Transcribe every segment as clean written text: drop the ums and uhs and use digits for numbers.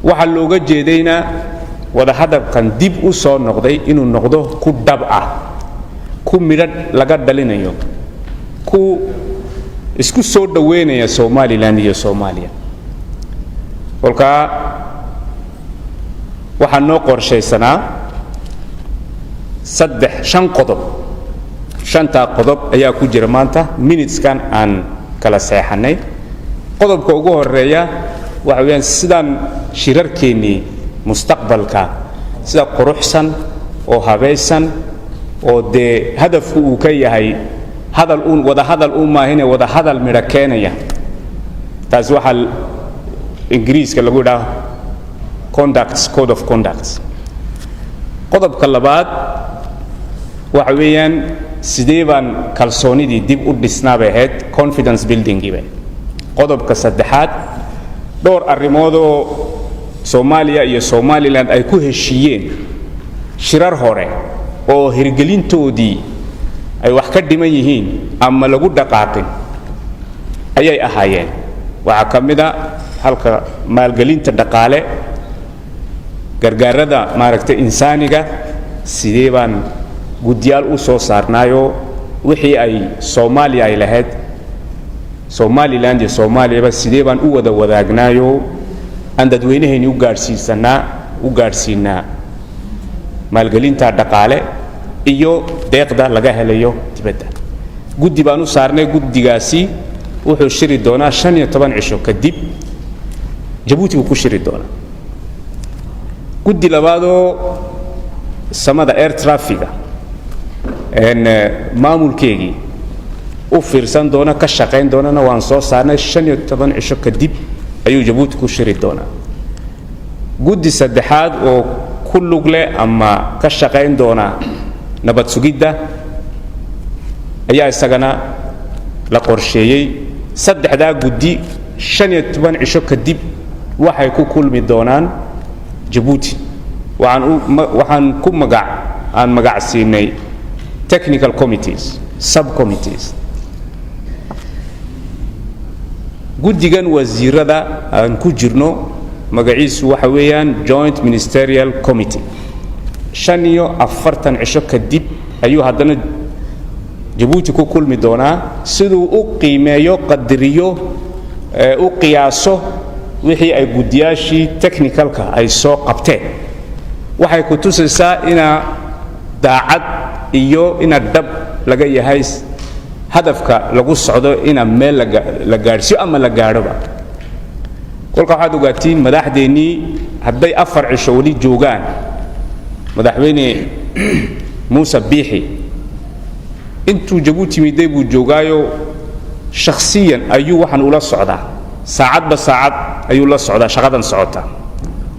waxa looga jeedayna wada hadalkan dib u soo noqday inuu noqdo ku dhab ah ku midad laga dhalinayo ku isku soo dhaweynaya Somaliland iyo Soomaaliya kolka waxa noo qorshaysanaa shan qodob shanta qodob ayaa ku jira maanta minuteskan aan kala saxanay qodobka ugu horeeya waxa weeyaan sidaan shirarkeeni mustaqbalka sida quruxsan oo habaysan oo de hadafku uu ka yahay wada hadal maahine wada hadal mira keenaya taas waxa ingiriiska lagu yiraahdo code of conduct qodobka labaad waxa weeyaan sidee baan kalsoonidii dib u dhisnaabayd confidence building gibe qodobka saddexaad dhowr arrimood oo Soomaaliya iyo Somaliland ay ku heshiiyeen shirar hore oo hirgelintoodii ay wax ka dhiman yihiin ama lagu dhaqaaqin ayay ahaayeen waxa kamida halka maalgelinta dhaqaale gargaarada maaragtay insaaniga sidee baan guddiyaal u soo saarnaayo wixii ay Soomaaliya ay lahayd Somaliland iyo Soomaaliya sidee baan u wada wadaagnaayo aan dadweynaheeni u gaarsiinaa maalgelinta dhaqaale iyo deeqda laga helayo dibadda guddi baan u saarnay guddigaasi wuxuu shiri doonaa 15 cisho kadib Djibouti uu ku shiri doonaa guddi labaadoo samada air traffic maamulkeegii u fiirsan doona ka shaqayn doonana waan soo saarnay 15 cisho kadib ayuu Djibouti ku shiri doonaa guddi saddexaad oo ku lug leh ama ka shaqayn doona nabad sugidda ayaa isagana la qorsheeyay saddexda guddi 15 cisho kadib waxay ku kulmi doonaan Djibouti waxaan ku magac siinay technical committees subcommittees guddigan wasiirada aan ku jirno magaciisu waxa weeyaan joint ministerial committee 45 cisho kadib ayuu haddana Djibouti ku kulmi doonaa sidoo u qiimeeyo qadariyo u qiyaaso wixii ay guddiyaashii technicalka ay soo qabteen waxay ku tusaysaa ina daacad iyo ina dab laga yahay hadafka lagu socdo ina meel la gaarsiyo ama la gaadhoba kolka waxaad ogaatiin madaxdeennii hadday 4 cisho wali joogaan madaxweyne Muuse Biixi intuu Djibouti miday buu joogaayo shakhsiyan ayuu waxan ula socdaa saacadba saacad ayuu la socdaa shaqadan socota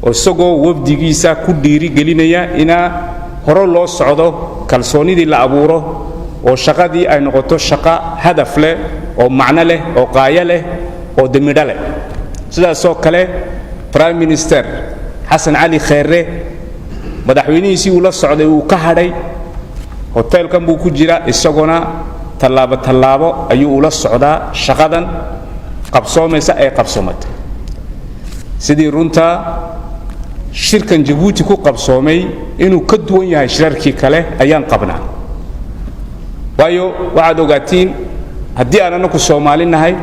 oo isagoo wabdigiisa ku dhiiri gelinaya ina hore loo socdo kalsoonidii la abuuro oo shaqadii ay noqoto shaqo hadaf leh oo macno leh oo qaaya leh oo damidha leh sidaasoo kale prime minister Xasan Ali Kheere madaxweynihiisii uu la socday uu ka hadhay hotelkan buu ku jira isaguna tallaabo ayuu ula socdaa shaqadan qabsoomaysa ay qabsoomatay sidii runta shirkan Djibouti ku qabsoomay inuu ka duwan yahay shirarkii kale ayaan qabnaa waayo waxaad ogaatiin haddii aan anagu Soomaali nahay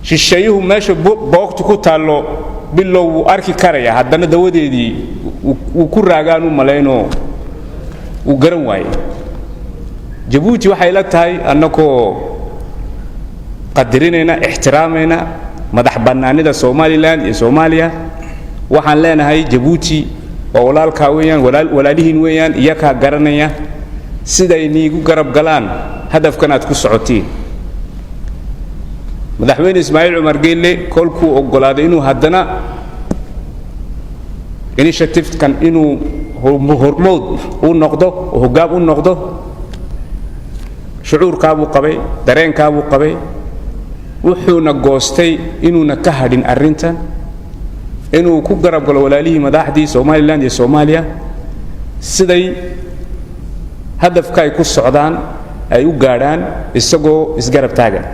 shisheeyuhu meesha boogtu ku taalo bilow arki karaya haddana dawadeedii uu ku raagaan u malayno uu garan waayay Djibouti waxay la tahay annagoo qadarinayna ixtiraamayna madax bannaanida Somaliland iyo Soomaaliya waxaan leenahay Djibouti oo walaalka weeyaan walaalihiin weeyaan iyaga garanaya siday niigu garab galaan hadafkan aad ku socotiin madaxweyne Ismaaciil Umar Geelle kolkuu ogolaaday inuu haddana initiative kan inuu hormood u noqdo oo hoggaam u noqdo shucuurka buu qabay dareenka buu qabay wuxuuna goostay inuuna ka hadhin arrintan inuu ku garab galo walaalihii madaxdii Somaliland iyo Soomaaliya siday hadafka ay ku socdaan ay u gaadhaan isagoo isgarab taagan